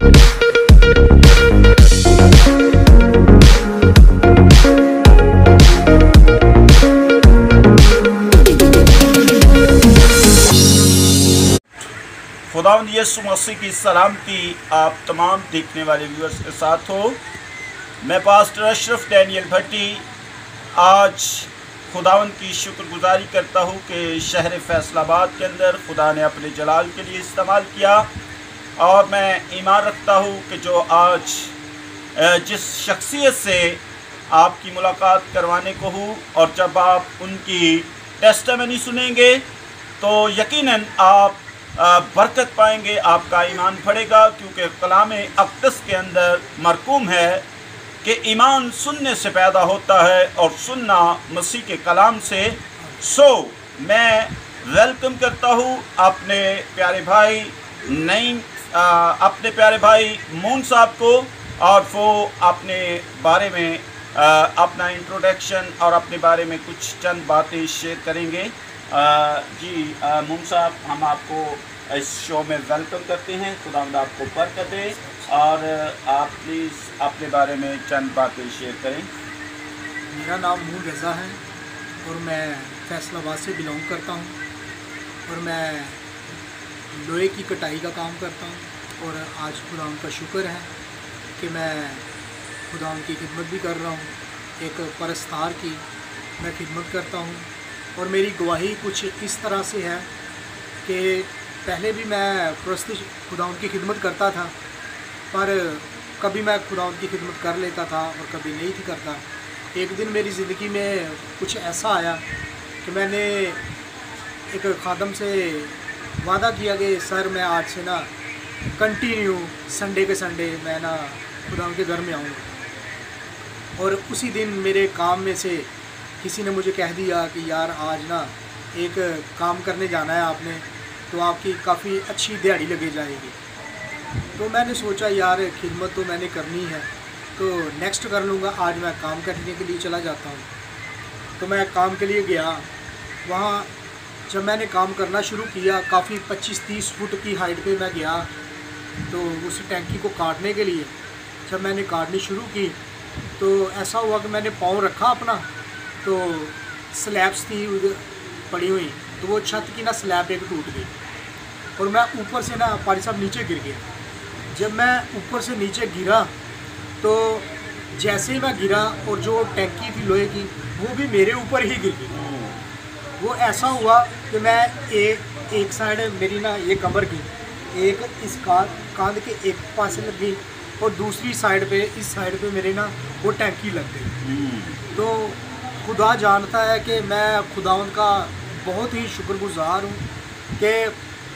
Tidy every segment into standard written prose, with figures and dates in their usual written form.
खुदावंद यीशु मसीह की सलामती आप तमाम देखने वाले व्यूअर्स के साथ हो। मैं पास्टर अशरफ डैनियल भट्टी आज खुदावंद की शुक्रगुजारी करता हूँ कि शहर फैसलाबाद के अंदर खुदा ने अपने जलाल के लिए इस्तेमाल किया, और मैं ईमान रखता हूँ कि जो आज जिस शख्सियत से आपकी मुलाकात करवाने को हूँ, और जब आप उनकी टेस्टिमनी सुनेंगे तो यकीनन आप बरकत पाएंगे, आपका ईमान बढ़ेगा, क्योंकि कलाम अक़दस के अंदर मरकूम है कि ईमान सुनने से पैदा होता है और सुनना मसीह के कलाम से। मैं वेलकम करता हूँ अपने प्यारे भाई अपने प्यारे भाई मून साहब को, और वो अपने बारे में अपना इंट्रोडक्शन और अपने बारे में कुछ चंद बातें शेयर करेंगे। जी मून साहब, हम आपको इस शो में वेलकम करते हैं। खुदावंद आपको बरकत दे, और आप प्लीज़ अपने बारे में चंद बातें शेयर करें। मेरा नाम मून रज़ा है और मैं फैसलाबाद से बिलोंग करता हूँ, और मैं लोहे की कटाई का काम करता हूँ। और आज खुदावंद का शुक्र है कि मैं खुदावंद की खिदमत भी कर रहा हूँ, एक परस्तार की मैं खिदमत करता हूँ। और मेरी गवाही कुछ इस तरह से है कि पहले भी मैं खुदावंद की खिदमत करता था, पर कभी मैं खुदावंद की खिदमत कर लेता था और कभी नहीं थी करता। एक दिन मेरी ज़िंदगी में कुछ ऐसा आया कि मैंने एक खादम से वादा किया कि सर मैं आज से ना कंटिन्यू संडे के संडे मैं ना खुदावंद के घर में आऊँगा। और उसी दिन मेरे काम में से किसी ने मुझे कह दिया कि यार आज ना एक काम करने जाना है आपने, तो आपकी काफ़ी अच्छी दिहाड़ी लगे जाएगी। तो मैंने सोचा यार खिदमत तो मैंने करनी है, तो नेक्स्ट कर लूँगा, आज मैं काम करने के लिए चला जाता हूँ। तो मैं काम के लिए गया। वहाँ जब मैंने काम करना शुरू किया, काफ़ी 25-30 फुट की हाइट पे मैं गया, तो उस टैंकी को काटने के लिए जब मैंने काटनी शुरू की तो ऐसा हुआ कि मैंने पाँव रखा अपना, तो स्लैब्स थी उधर पड़ी हुई, तो वो छत की ना स्लैब एक टूट गई और मैं ऊपर से ना पारी साहब नीचे गिर गया। जब मैं ऊपर से नीचे गिरा तो जैसे ही मैं गिरा और जो टैंकी थी लोहे की वो भी मेरे ऊपर ही गिर गई। वो ऐसा हुआ कि मैं एक साइड मेरी ना ये कमर की, एक इस कांध के एक पास लग गई और दूसरी साइड पे इस साइड पे मेरे ना वो टैंकी लग गई। तो खुदा जानता है कि मैं खुदावंद का बहुत ही शुक्रगुजार हूँ कि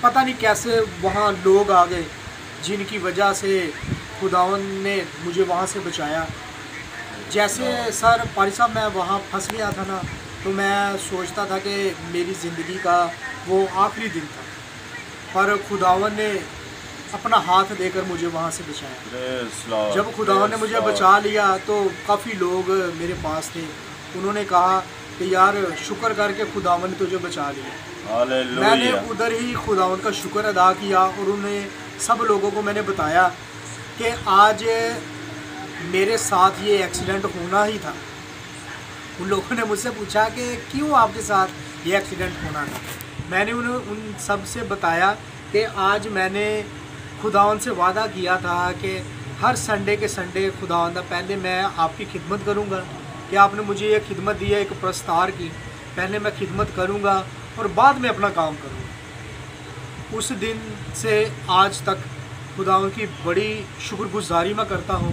पता नहीं कैसे वहाँ लोग आ गए जिनकी वजह से खुदावंद ने मुझे वहाँ से बचाया। जैसे सर पारी साहब मैं वहाँ फंस गया था ना, तो मैं सोचता था कि मेरी ज़िंदगी का वो आखिरी दिन था, पर खुदावंद ने अपना हाथ देकर मुझे वहाँ से बचाया। जब खुदावंद ने मुझे बचा लिया तो काफ़ी लोग मेरे पास थे, उन्होंने कहा कि यार शुक्र करके खुदावंद ने तुझे बचा लिया। मैंने उधर ही खुदावंद का शुक्र अदा किया और उन्हें सब लोगों को मैंने बताया कि आज मेरे साथ ये एक्सीडेंट होना ही था। उन लोगों ने मुझसे पूछा कि क्यों आपके साथ ये एक्सीडेंट होना था। मैंने उन सब से बताया कि आज मैंने खुदावंद से वादा किया था कि हर संडे के संडे खुदावंद पहले मैं आपकी खिदमत करूँगा, कि आपने मुझे ये खिदमत दी है एक प्रस्तार की, पहले मैं खिदमत करूँगा और बाद में अपना काम करूँगा। उस दिन से आज तक खुदावंद की बड़ी शुक्रगुजारी मैं करता हूँ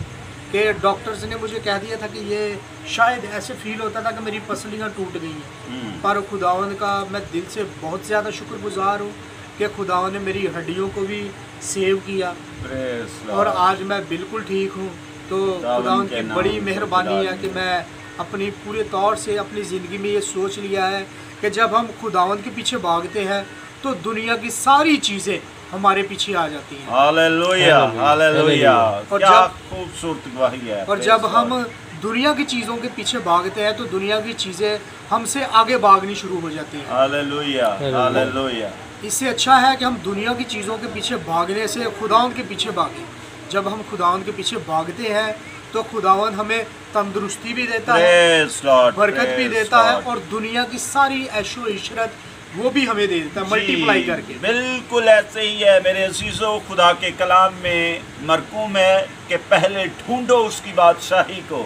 कि डॉक्टर्स ने मुझे कह दिया था कि ये शायद ऐसे फील होता था कि मेरी पसलियाँ टूट गई हैं, पर खुदावंद का मैं दिल से बहुत ज़्यादा शुक्रगुजार हूँ कि खुदावंद ने मेरी हड्डियों को भी सेव किया और आज मैं बिल्कुल ठीक हूँ। तो खुदावंद की बड़ी मेहरबानी है कि मैं अपनी पूरे तौर से अपनी ज़िंदगी में ये सोच लिया है कि जब हम खुदावंद के पीछे भागते हैं तो दुनिया की सारी चीज़ें हमारे पीछे आ जाती हैं। Hallelujah, hallelujah. और क्या खूबसूरत गवाही है। और जब हम दुनिया की चीज़ों के पीछे भागते हैं तो दुनिया की चीज़ें हमसे आगे भागनी शुरू हो जाती हैं। Hallelujah, hallelujah. इससे अच्छा है कि हम दुनिया की चीज़ों के पीछे भागने से खुदावंद के पीछे भागें, जब हम खुदावन के पीछे भागते हैं तो खुदावन हमें तंदुरुस्ती भी देता है, Praise Lord, बरकत भी praise देता है, Lord। और दुनिया की सारी ऐशो इशरत वो भी हमें दे देता है मल्टीप्लाई जी, करके। बिल्कुल ऐसे ही है मेरे अजीजों। खुदा के कलाम में मरकूम है कि पहले ढूंढो उसकी बादशाही को,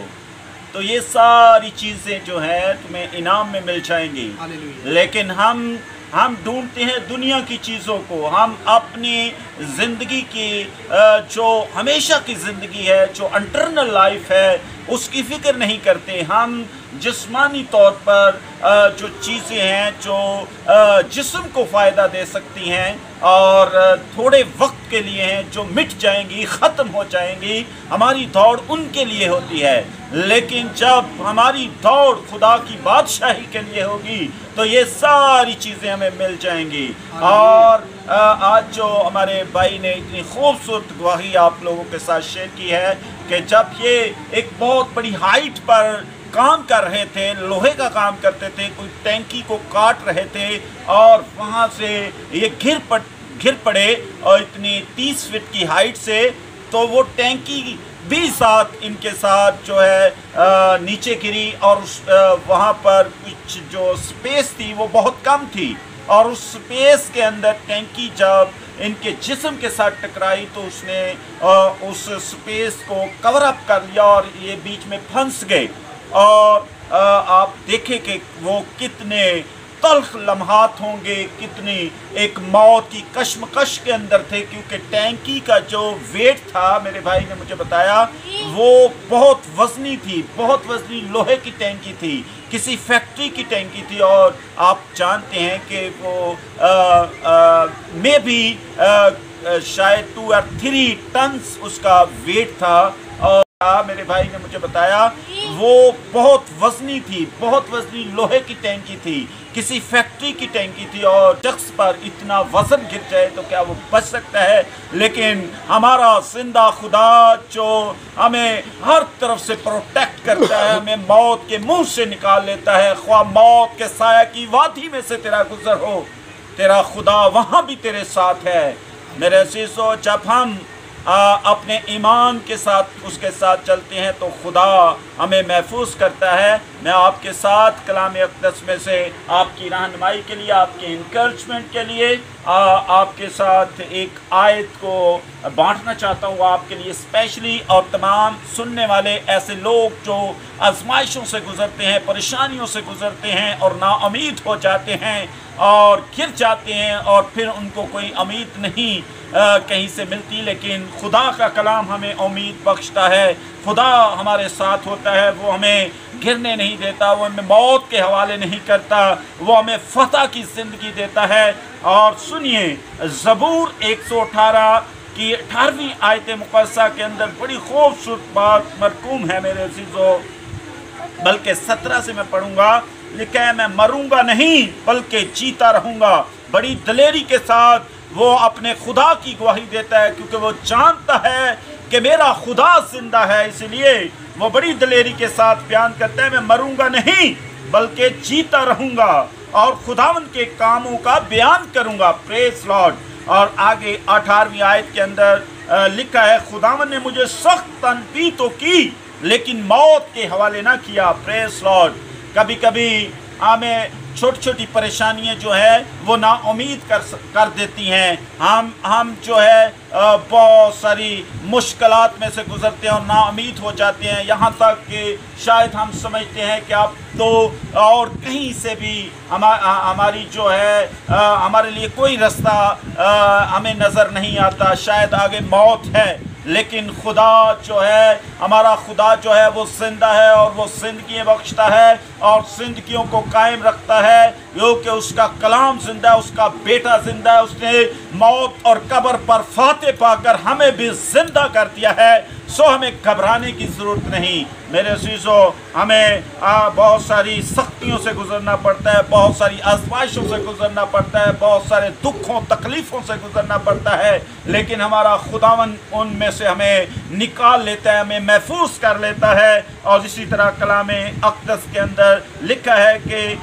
तो ये सारी चीज़ें जो हैं तुम्हें इनाम में मिल जाएंगी। हालेलुया। लेकिन हम ढूंढते हैं दुनिया की चीज़ों को। हम अपनी ज़िंदगी की जो हमेशा की ज़िंदगी है, जो इंटरनल लाइफ है, उसकी फ़िक्र नहीं करते। हम जिस्मानी तौर पर जो चीज़ें हैं जो जिस्म को फ़ायदा दे सकती हैं और थोड़े वक्त के लिए हैं, जो मिट जाएंगी, ख़त्म हो जाएंगी, हमारी दौड़ उनके लिए होती है। लेकिन जब हमारी दौड़ खुदा की बादशाही के लिए होगी तो ये सारी चीज़ें हमें मिल जाएंगी। और आज जो हमारे भाई ने इतनी खूबसूरत गवाही आप लोगों के साथ शेयर की है कि जब ये एक बहुत बड़ी हाइट पर काम कर रहे थे, लोहे का काम करते थे, कोई टैंकी को काट रहे थे और वहाँ से ये गिर पड़े और इतनी 30 फीट की हाइट से, तो वो टैंकी भी साथ इनके साथ जो है नीचे गिरी और वहाँ पर कुछ जो स्पेस थी वो बहुत कम थी, और उस स्पेस के अंदर टैंकी जब इनके जिस्म के साथ टकराई तो उसने उस स्पेस को कवर अप कर लिया और ये बीच में फंस गए। और आप देखें कि वो कितने तल्ख लम्हात होंगे, कितनी एक मौत की कश्मकश के अंदर थे, क्योंकि टैंकी का जो वेट था, मेरे भाई ने मुझे बताया, वो बहुत वजनी थी, बहुत वजनी लोहे की टैंकी थी, किसी फैक्ट्री की टैंकी थी। और आप जानते हैं कि वो में भी शायद 2 और 3 टन्स उसका वेट था। और मेरे भाई ने मुझे बताया वो बहुत वजनी थी, बहुत वजनी लोहे की टैंकी थी, किसी फैक्ट्री की टैंकी थी, और शख्स पर इतना वजन गिर जाए तो क्या वो बच सकता है? लेकिन हमारा जिंदा खुदा जो हमें हर तरफ से प्रोटेक्ट करता है, हमें मौत के मुंह से निकाल लेता है। ख्वाह मौत के साया की वादी में से तेरा गुजर हो, तेरा खुदा वहाँ भी तेरे साथ है। मेरे अज़ीज़ों, जब हम अपने ईमान के साथ उसके साथ चलते हैं तो खुदा हमें महफूज करता है। मैं आपके साथ कलाम अक़दस में से आपकी रहनुमाई के लिए, आपके इंकरेजमेंट के लिए आपके साथ एक आयत को बांटना चाहता हूँ आपके लिए स्पेशली, और तमाम सुनने वाले ऐसे लोग जो आजमाइशों से गुज़रते हैं, परेशानियों से गुज़रते हैं और नाउम्मीद हो जाते हैं और गिर जाते हैं और फिर उनको कोई उम्मीद नहीं कहीं से मिलती। लेकिन खुदा का कलाम हमें उम्मीद बख्शता है। खुदा हमारे साथ होता है, वो हमें गिरने नहीं देता, वो हमें मौत के हवाले नहीं करता, वो हमें फतह की ज़िंदगी देता है। और सुनिए, ज़बूर 118 की 18वीं आयत मुक़द्दसा के अंदर बड़ी खूबसूरत बात मरकूम है मेरे अज़ीज़ों, बल्कि 17 से मैं पढ़ूंगा। लिखा है, मैं मरूंगा नहीं बल्कि जीता रहूंगा। बड़ी दलेरी के साथ वो अपने खुदा की गवाही देता है, क्योंकि वो जानता है कि मेरा खुदा जिंदा है, इसलिए वो बड़ी दलेरी के साथ बयान करता है, मैं मरूंगा नहीं बल्कि जीता रहूंगा और खुदावन के कामों का बयान करूंगा। Praise Lord. और आगे 18वीं आयत के अंदर लिखा है, खुदावन ने मुझे सख्त तनकीद तो की लेकिन मौत के हवाले ना किया। Praise Lord. कभी कभी हमें छोटी छोटी परेशानियां जो है वो ना उम्मीद कर देती हैं। हम जो है बहुत सारी मुश्किलात में से गुजरते हैं और ना उम्मीद हो जाते हैं, यहाँ तक कि शायद हम समझते हैं कि अब तो और कहीं से भी हमारी जो है हमारे लिए कोई रास्ता हमें नज़र नहीं आता, शायद आगे मौत है। लेकिन खुदा जो है, हमारा खुदा जो है वो जिंदा है और वो ज़िंदगी बख्शता है और ज़िंदगियों को कायम रखता है, क्योंकि उसका कलाम जिंदा है, उसका बेटा जिंदा है। उसने मौत और कब्र पर फातह पाकर हमें भी जिंदा कर दिया है। सो हमें घबराने की ज़रूरत नहीं मेरे अज़ीज़ों। हमें बहुत सारी सख्तियों से गुज़रना पड़ता है, बहुत सारी आज़माइशों से गुज़रना पड़ता है, बहुत सारे दुखों तकलीफ़ों से गुज़रना पड़ता है, लेकिन हमारा खुदावन उनमें से हमें निकाल लेता है, हमें महफूज कर लेता है। और इसी तरह कलाम अक़दस के अंदर लिखा है कि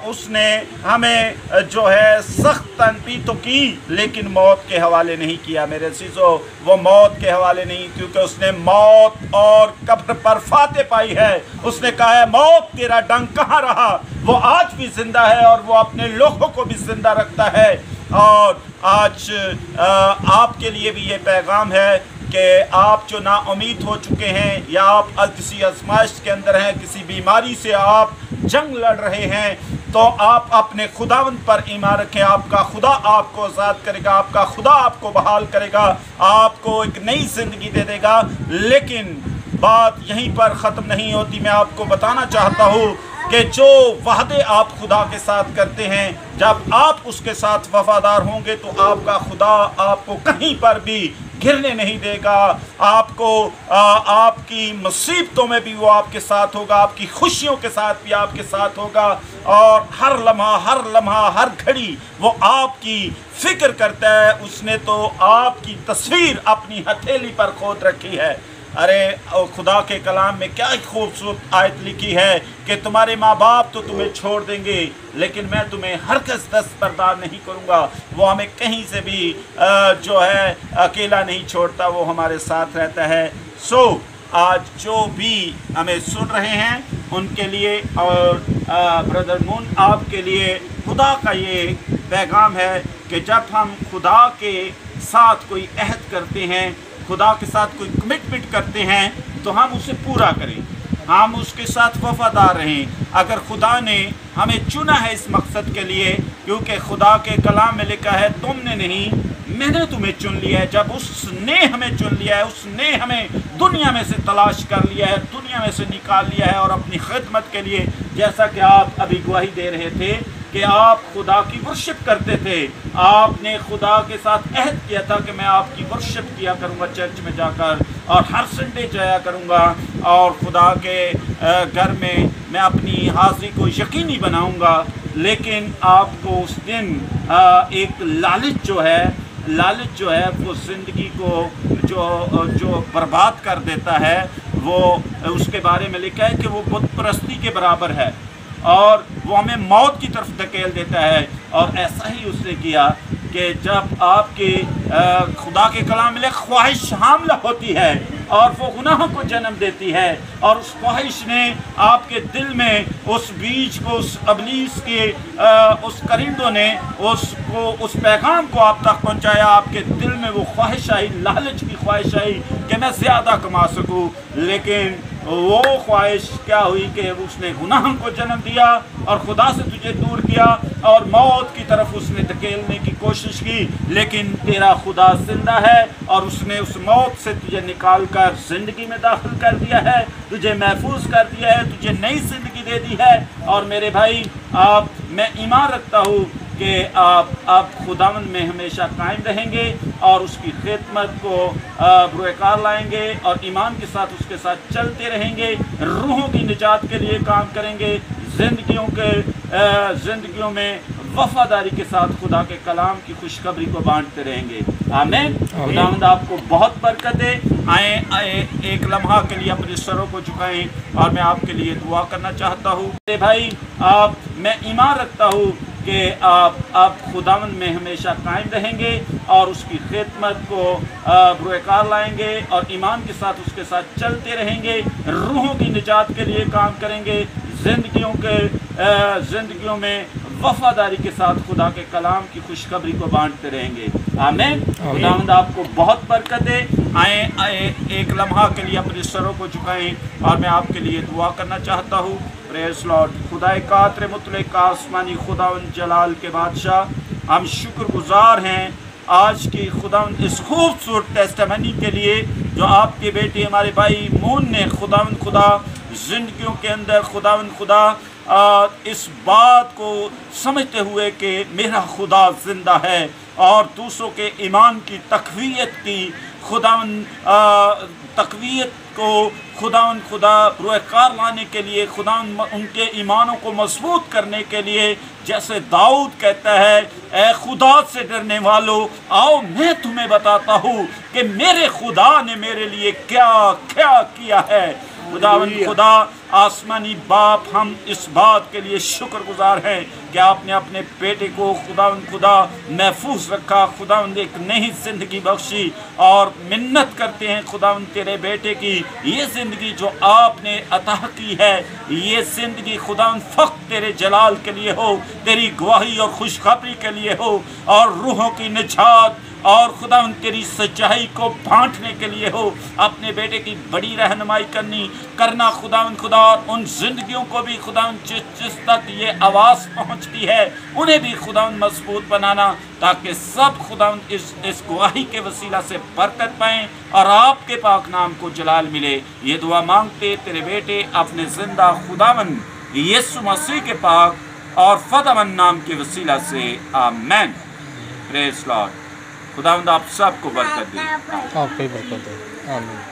उसने हमें जो है सख्त तनबीह तो की, लेकिन मौत के हवाले नहीं किया मेरे अज़ीज़ों। वो मौत के हवाले नहीं, क्योंकि उसने मौत और कब्र पर फातह पाई है। उसने कहा है, मौत तेरा डंक कहाँ रहा? वो आज भी जिंदा है और वो अपने लोगों को भी जिंदा रखता है। और आज आपके लिए भी ये पैगाम है कि आप जो नाउमीद हो चुके हैं या आप किसी आज़माइश के अंदर हैं, किसी बीमारी से आप जंग लड़ रहे हैं, तो आप अपने खुदावंद पर ईमान रखें। आपका खुदा आपको आज़ाद करेगा, आपका खुदा आपको बहाल करेगा, आपको एक नई ज़िंदगी दे देगा। लेकिन बात यहीं पर ख़त्म नहीं होती। मैं आपको बताना चाहता हूँ कि जो वादे आप खुदा के साथ करते हैं, जब आप उसके साथ वफादार होंगे तो आपका खुदा आपको कहीं पर भी गिरने नहीं देगा। आपको आपकी मुसीबतों में भी वो आपके साथ होगा, आपकी खुशियों के साथ भी आपके साथ होगा, और हर लम्हा हर घड़ी वो आपकी फ़िक्र करता है। उसने तो आपकी तस्वीर अपनी हथेली पर खोद रखी है। अरे खुदा के कलाम में क्या खूबसूरत आयत लिखी है कि तुम्हारे माँ बाप तो तुम्हें छोड़ देंगे, लेकिन मैं तुम्हें हरगिज़ दस्तबरदार नहीं करूँगा। वो हमें कहीं से भी जो है अकेला नहीं छोड़ता, वो हमारे साथ रहता है। सो आज जो भी हमें सुन रहे हैं उनके लिए और ब्रदर मून आपके लिए खुदा का ये पैगाम है कि जब हम खुदा के साथ कोई अहद करते हैं, खुदा के साथ कोई कमिटमेंट करते हैं, तो हम उसे पूरा करें, हम उसके साथ वफादार रहें। अगर खुदा ने हमें चुना है इस मकसद के लिए, क्योंकि खुदा के कलाम में लिखा है, तुमने नहीं मैंने तुम्हें चुन लिया है। जब उसने हमें चुन लिया है, उसने हमें दुनिया में से तलाश कर लिया है, दुनिया में से निकाल लिया है, और अपनी खिदमत के लिए, जैसा कि आप अभी गवाही दे रहे थे कि आप खुदा की वर्शिप करते थे, आपने खुदा के साथ अहद किया था कि मैं आपकी वर्शिप किया करूँगा चर्च में जाकर, और हर संडे जाया करूँगा, और खुदा के घर में मैं अपनी हाज़िरी को यकीनी बनाऊँगा। लेकिन आपको उस दिन एक लालच जो है वो ज़िंदगी को जो बर्बाद कर देता है, वो उसके बारे में लिखा है कि वो बुत परस्ती के बराबर है, और वो हमें मौत की तरफ धकेल देता है। और ऐसा ही उसने किया कि जब आपके खुदा के कलाम में ख्वाहिश हामला होती है और वो गुनाहों को जन्म देती है, और उस ख्वाहिश ने आपके दिल में उस बीज को, उस अबलीस के उस करिंदों ने उस पैगाम को आप तक पहुंचाया। आपके दिल में वो ख्वाहिश आई, लालच की ख्वाहिश आई कि मैं ज़्यादा कमा सकूं, लेकिन वो ख्वाहिश क्या हुई कि उसने गुनाह को जन्म दिया और खुदा से तुझे दूर किया और मौत की तरफ उसने धकेलने की कोशिश की। लेकिन तेरा खुदा जिंदा है और उसने उस मौत से तुझे निकाल कर ज़िंदगी में दाखिल कर दिया है, तुझे महफूज कर दिया है, तुझे नई ज़िंदगी दे दी है। और मेरे भाई, मैं ईमान रखता हूँ कि आप खुदावंद में हमेशा कायम रहेंगे और उसकी खिदमत को बुरकार लाएंगे और ईमान के साथ उसके साथ चलते रहेंगे, रूहों की निजात के लिए काम करेंगे, ज़िंदगियों में वफादारी के साथ खुदा के कलाम की खुशखबरी को बांटते रहेंगे। आमीन। खुदावंद आपको बहुत बरकत दे। आए एक लम्हा के लिए अपने सरों को झुकाएं और मैं आपके लिए दुआ करना चाहता हूँ। मेरे भाई, मैं ईमान रखता हूँ कि आप खुदावंद में हमेशा कायम रहेंगे और उसकी खिदमत को बुरकार लाएंगे और ईमान के साथ उसके साथ चलते रहेंगे, रूहों की निजात के लिए काम करेंगे, ज़िंदगियों में वफादारी के साथ खुदा के कलाम की खुशखबरी को बांटते रहेंगे। आमीन। खुदावंद आपको बहुत बरकत दे। आए एक लम्हा के लिए अपने सरों को झुकाएं और मैं आपके लिए दुआ करना चाहता हूँ। Praise Lord. खुदा कातर मुतलक आसमानी खुदावंद जलाल के बादशाह, हम शुक्रगुजार हैं आज की खुदावंद इस खूबसूरत टेस्टिमनी के लिए जो आपके बेटे हमारे भाई मून ने खुदावंद खुदा ज़िंदगियों के अंदर खुदावंद खुदा इस बात को समझते हुए कि मेरा खुदा ज़िंदा है और दूसरों के ईमान की तक़वियत की खुदावन तकवीत को खुदा रोएकार लाने के लिए, खुदा उनके ईमानों को मजबूत करने के लिए, जैसे दाऊद कहता है, ए खुदा से डरने वालों आओ मैं तुम्हें बताता हूँ कि मेरे खुदा ने मेरे लिए क्या क्या किया है। खुदा आसमानी बाप, हम इस बात के लिए शुक्रगुजार हैं कि आपने अपने बेटे को खुदा महफूज रखा, खुदा एक नई जिंदगी बख्शी, और मिन्नत करते हैं खुदा तेरे बेटे की ये ज़िंदगी जो आपने अता की है, ये ज़िंदगी खुदा फ़क़्त तेरे जलाल के लिए हो, तेरी गवाही और खुशखबरी के लिए हो, और रूहों की निजात और खुदा तेरी सच्चाई को बांटने के लिए हो। अपने बेटे की बड़ी रहनुमाई करना खुदा उन जिंदगियों को भी खुदा जिस तक ये आवाज़ पहुंचती है उन्हें भी खुदा मजबूत बनाना, ताकि सब खुदा इस गवाही के वसीला से बरकत पाएँ और आपके पाक नाम को जलाल मिले। ये दुआ मांगते तेरे बेटे अपने जिंदा खुदावन यीशु मसीह के पाक और फदावन नाम के वसीला से, आमीन। Praise Lord. खुदावंद आप सबको बरकत दे, आपको बरकत दे, आमीन।